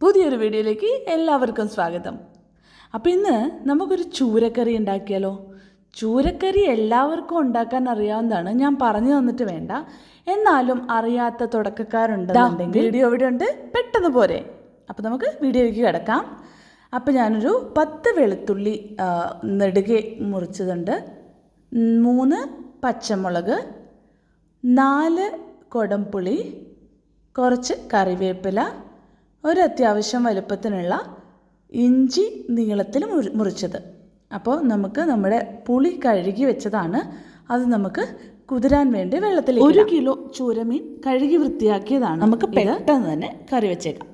പുതിയൊരു വീഡിയോയിലേക്ക് എല്ലാവർക്കും സ്വാഗതം. അപ്പോൾ ഇന്ന് നമുക്കൊരു ചൂരക്കറി ഉണ്ടാക്കിയാലോ? ചൂരക്കറി എല്ലാവർക്കും ഉണ്ടാക്കാൻ അറിയാവുന്നതാണ്, ഞാൻ പറഞ്ഞു തന്നിട്ട് വേണ്ട. എന്നാലും അറിയാത്ത തുടക്കക്കാരുണ്ടെന്നുണ്ടെങ്കിൽ വീഡിയോ ഇവിടെ ഉണ്ട്, പെട്ടെന്ന് പോരെ. അപ്പോൾ നമുക്ക് വീഡിയോയിലേക്ക് കിടക്കാം. അപ്പോൾ ഞാനൊരു 10 വെളുത്തുള്ളി നെടുകെ മുറിച്ചതുണ്ട്, 3 പച്ചമുളക്, 4 കൊടംപുളി, കുറച്ച് കറിവേപ്പില, ഒരത്യാവശ്യം വലുപ്പത്തിനുള്ള ഇഞ്ചി നീളത്തിൽ മുറിച്ചത്. അപ്പോൾ നമുക്ക് നമ്മുടെ പുളി കഴുകി വെച്ചതാണ്, അത് നമുക്ക് കുതിരാൻ വേണ്ടി വെള്ളത്തിൽ 1 കിലോ ചൂരമീൻ കഴുകി വൃത്തിയാക്കിയതാണ്. നമുക്ക് പെട്ടെന്ന് തന്നെ കറി വെച്ചേക്കാം.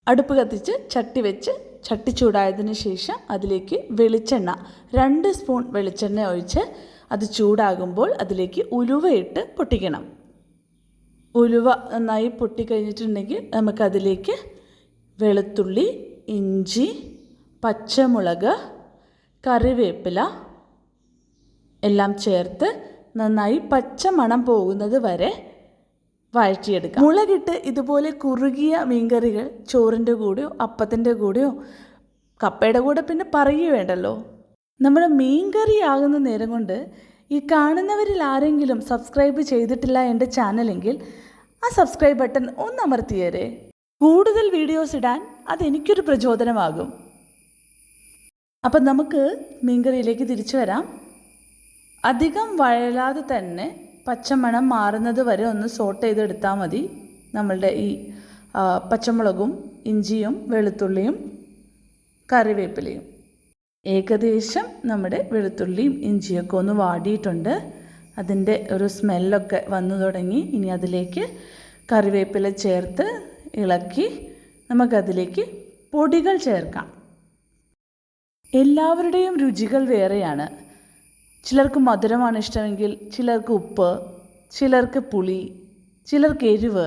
അടുപ്പ് കത്തിച്ച് ചട്ടി വെച്ച് ചട്ടി ചൂടായതിനു ശേഷം അതിലേക്ക് വെളിച്ചെണ്ണ 2 സ്പൂൺ വെളിച്ചെണ്ണ ഒഴിച്ച് അത് ചൂടാകുമ്പോൾ അതിലേക്ക് ഉലുവയിട്ട് പൊട്ടിക്കണം. ഉലുവ നന്നായി പൊട്ടിക്കഴിഞ്ഞിട്ടുണ്ടെങ്കിൽ നമുക്കതിലേക്ക് വെളുത്തുള്ളി, ഇഞ്ചി, പച്ചമുളക്, കറിവേപ്പില എല്ലാം ചേർത്ത് നന്നായി പച്ച മണം പോകുന്നത് വരെ വഴറ്റിയെടുക്കാം. മുളകിട്ട് ഇതുപോലെ കുറുകിയ മീൻകറികൾ ചോറിൻ്റെ കൂടെയോ അപ്പത്തിൻ്റെ കൂടെയോ കപ്പയുടെ കൂടെ പിന്നെ പറയുകയോ വേണ്ടല്ലോ. നമ്മുടെ മീൻകറി ആകുന്ന നേരം കൊണ്ട് ഈ കാണുന്നവരിൽ ആരെങ്കിലും സബ്സ്ക്രൈബ് ചെയ്തിട്ടില്ല എൻ്റെ ചാനലെങ്കിൽ ആ സബ്സ്ക്രൈബ് ബട്ടൺ ഒന്ന് അമർത്തിയേരെ. കൂടുതൽ വീഡിയോസ് ഇടാൻ അതെനിക്കൊരു പ്രചോദനമാകും. അപ്പം നമുക്ക് മീൻകറിയിലേക്ക് തിരിച്ചു വരാം. അധികം വഴലാതെ തന്നെ പച്ചമണം മാറുന്നത് വരെ ഒന്ന് സോട്ട് ചെയ്തെടുത്താൽ മതി. നമ്മളുടെ ഈ പച്ചമുളകും ഇഞ്ചിയും വെളുത്തുള്ളിയും കറിവേപ്പിലയും ഏകദേശം നമ്മുടെ വെളുത്തുള്ളിയും ഇഞ്ചിയൊക്കെ ഒന്ന് വാടിയിട്ടുണ്ട്. അതിൻ്റെ ഒരു സ്മെല്ലൊക്കെ വന്നു തുടങ്ങി. ഇനി അതിലേക്ക് കറിവേപ്പില ചേർത്ത് ഇളക്കി നമുക്കതിലേക്ക് പൊടികൾ ചേർക്കാം. എല്ലാവരുടെയും രുചികൾ വേറെയാണ്. ചിലർക്ക് മധുരമാണ് ഇഷ്ടമെങ്കിൽ ചിലർക്ക് ഉപ്പ്, ചിലർക്ക് പുളി, ചിലർക്ക് എരിവ്,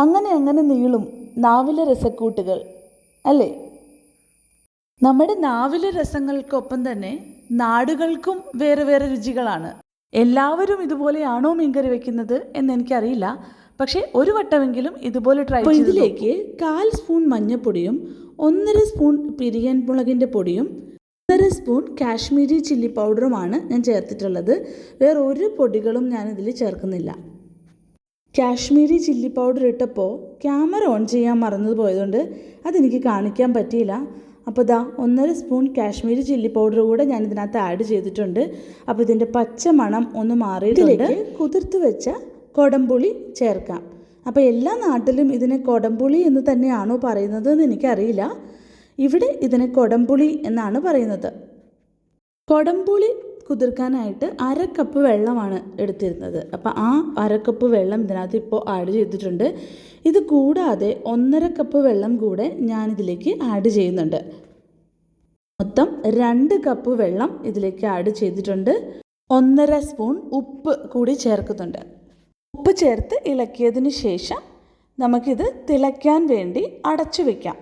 അങ്ങനെ നീളും നാവിലെ രസക്കൂട്ടുകൾ അല്ലേ? നമ്മുടെ നാവിലെ രസങ്ങൾക്കൊപ്പം തന്നെ നാടുകൾക്കും വേറെ വേറെ രുചികളാണ്. എല്ലാവരും ഇതുപോലെയാണോ മീൻകറി വെക്കുന്നത് എന്നെനിക്കറിയില്ല, പക്ഷേ ഒരു വട്ടമെങ്കിലും ഇതുപോലെ ട്രൈ ചെയ്ത്. ഇതിലേക്ക് 1/4 സ്പൂൺ മഞ്ഞൾപ്പൊടിയും 1.5 സ്പൂൺ പിരിയൻ മുളകിൻ്റെ പൊടിയും 1.5 സ്പൂൺ കാശ്മീരി ചില്ലി പൗഡറുമാണ് ഞാൻ ചേർത്തിട്ടുള്ളത്. വേറെ ഒരു പൊടികളും ഞാനിതിൽ ചേർക്കുന്നില്ല. കാശ്മീരി ചില്ലി പൗഡർ ഇട്ടപ്പോൾ ക്യാമറ ഓൺ ചെയ്യാൻ മറന്നു പോയതുകൊണ്ട് അതെനിക്ക് കാണിക്കാൻ പറ്റിയില്ല. അപ്പോൾ ഇതാ 1.5 സ്പൂൺ കാശ്മീരി ചില്ലി പൗഡർ കൂടെ ഞാൻ ഇതിനകത്ത് ആഡ് ചെയ്തിട്ടുണ്ട്. അപ്പോൾ ഇതിൻ്റെ പച്ച മണം ഒന്ന് മാറിയിട്ടുണ്ട്. കുതിർത്ത് വെച്ച കൊടംപുളി ചേർക്കാം. അപ്പോൾ എല്ലാ നാട്ടിലും ഇതിനെ കൊടംപുളി എന്ന് തന്നെയാണോ പറയുന്നത് എന്ന് എനിക്കറിയില്ല. ഇവിടെ ഇതിനെ കൊടംപുളി എന്നാണ് പറയുന്നത്. കൊടംപുളി കുതിർക്കാനായിട്ട് 1/2 കപ്പ് വെള്ളമാണ് എടുത്തിരുന്നത്. അപ്പോൾ ആ 1/2 കപ്പ് വെള്ളം ഇതിനകത്ത് ഇപ്പോൾ ആഡ് ചെയ്തിട്ടുണ്ട്. ഇത് കൂടാതെ 1.5 കപ്പ് വെള്ളം കൂടെ ഞാനിതിലേക്ക് ആഡ് ചെയ്യുന്നുണ്ട്. മൊത്തം 2 കപ്പ് വെള്ളം ഇതിലേക്ക് ആഡ് ചെയ്തിട്ടുണ്ട്. 1.5 സ്പൂൺ ഉപ്പ് കൂടി ചേർക്കുന്നുണ്ട്. ഉപ്പ് ചേർത്ത് ഇളക്കിയതിന് ശേഷം നമുക്കിത് തിളയ്ക്കാൻ വേണ്ടി അടച്ചു വയ്ക്കാം.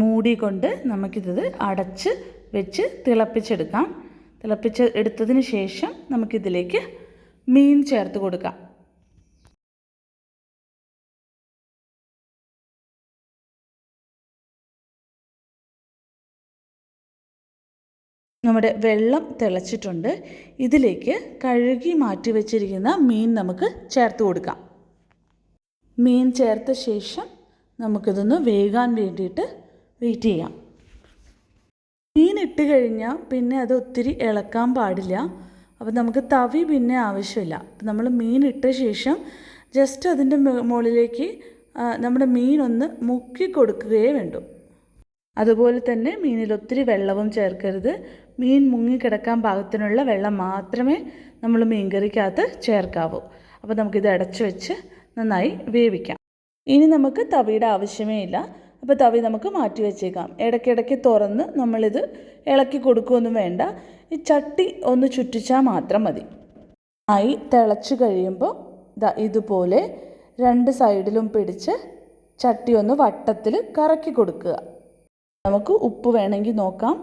മൂടി കൊണ്ട് നമുക്കിത് അടച്ച് വെച്ച് തിളപ്പിച്ചെടുക്കാം. എടുത്തതിന് ശേഷം നമുക്കിതിലേക്ക് മീൻ ചേർത്ത് കൊടുക്കാം. നമ്മുടെ വെള്ളം തിളച്ചിട്ടുണ്ട്. ഇതിലേക്ക് കഴുകി മാറ്റി വെച്ചിരിക്കുന്ന മീൻ നമുക്ക് ചേർത്ത് കൊടുക്കാം. മീൻ ചേർത്ത ശേഷം നമുക്കിതൊന്ന് വേകാൻ വേണ്ടിയിട്ട് വെയിറ്റ് ചെയ്യാം. മീൻ ഇട്ട് കഴിഞ്ഞാൽ പിന്നെ അത് ഒത്തിരി ഇളക്കാൻ പാടില്ല. അപ്പോൾ നമുക്ക് തവി പിന്നെ ആവശ്യമില്ല. നമ്മൾ മീൻ ഇട്ട ശേഷം ജസ്റ്റ് അതിൻ്റെ മുകളിലേക്ക് നമ്മുടെ മീനൊന്ന് മുക്കി കൊടുക്കുകയേ വേണ്ടൂ. അതുപോലെ തന്നെ മീനിൽ ഒത്തിരി വെള്ളവും ചേർക്കരുത്. മീൻ മുങ്ങിക്കിടക്കാൻ പാകത്തിനുള്ള വെള്ളം മാത്രമേ നമ്മൾ മീൻകറിക്കകത്ത് ചേർക്കാവൂ. അപ്പോൾ നമുക്കിത് അടച്ചു വെച്ച് നന്നായി വേവിക്കാം. ഇനി നമുക്ക് തവിയുടെ ആവശ്യമേ ഇല്ല. അപ്പോൾ തവി നമുക്ക് മാറ്റി വെച്ചേക്കാം. ഇടയ്ക്കിടയ്ക്ക് തുറന്ന് നമ്മളിത് ഇളക്കി കൊടുക്കുകയൊന്നും വേണ്ട. ഈ ചട്ടി ഒന്ന് ചുറ്റിച്ചാൽ മാത്രം മതി. ആയി തിളച്ച് കഴിയുമ്പോൾ ഇതുപോലെ 2 സൈഡിലും പിടിച്ച് ചട്ടി ഒന്ന് വട്ടത്തിൽ കറക്കി കൊടുക്കുക. നമുക്ക് ഉപ്പ് വേണമെങ്കിൽ നോക്കാം.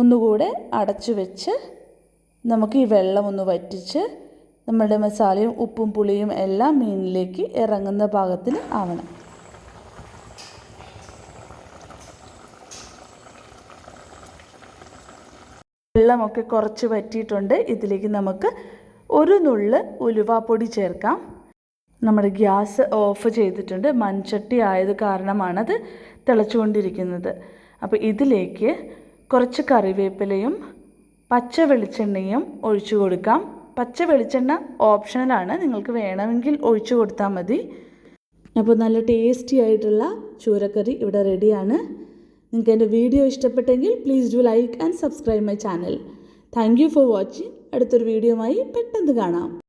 ഒന്നുകൂടെ അടച്ചു വെച്ച് നമുക്ക് ഈ വെള്ളം ഒന്ന് വറ്റിച്ച് നമ്മളുടെ മസാലയും ഉപ്പും പുളിയും എല്ലാം മീനിലേക്ക് ഇറങ്ങുന്ന പാകത്തിൽ ആവണം. വെള്ളമൊക്കെ കുറച്ച് വറ്റിയിട്ടുണ്ട്. ഇതിലേക്ക് നമുക്ക് ഒരു നുള്ള് ഉലുവാപ്പൊടി ചേർക്കാം. നമ്മുടെ ഗ്യാസ് ഓഫ് ചെയ്തിട്ടുണ്ട്. മൺചട്ടി ആയത് കാരണമാണത് തിളച്ചുകൊണ്ടിരിക്കുന്നത്. അപ്പോൾ ഇതിലേക്ക് കുറച്ച് കറിവേപ്പിലയും പച്ച വെളിച്ചെണ്ണയും ഒഴിച്ചു കൊടുക്കാം. പച്ച വെളിച്ചെണ്ണ ഓപ്ഷണലാണ്, നിങ്ങൾക്ക് വേണമെങ്കിൽ ഒഴിച്ചു കൊടുത്താൽ മതി. അപ്പോൾ നല്ല ടേസ്റ്റി ആയിട്ടുള്ള ചൂരക്കറി ഇവിടെ റെഡിയാണ്. നിങ്ങൾക്ക് എൻ്റെ വീഡിയോ ഇഷ്ടപ്പെട്ടെങ്കിൽ please do like and subscribe my channel. Thank you for watching. അടുത്തൊരു വീഡിയോയുമായി പെട്ടെന്ന് കാണാം.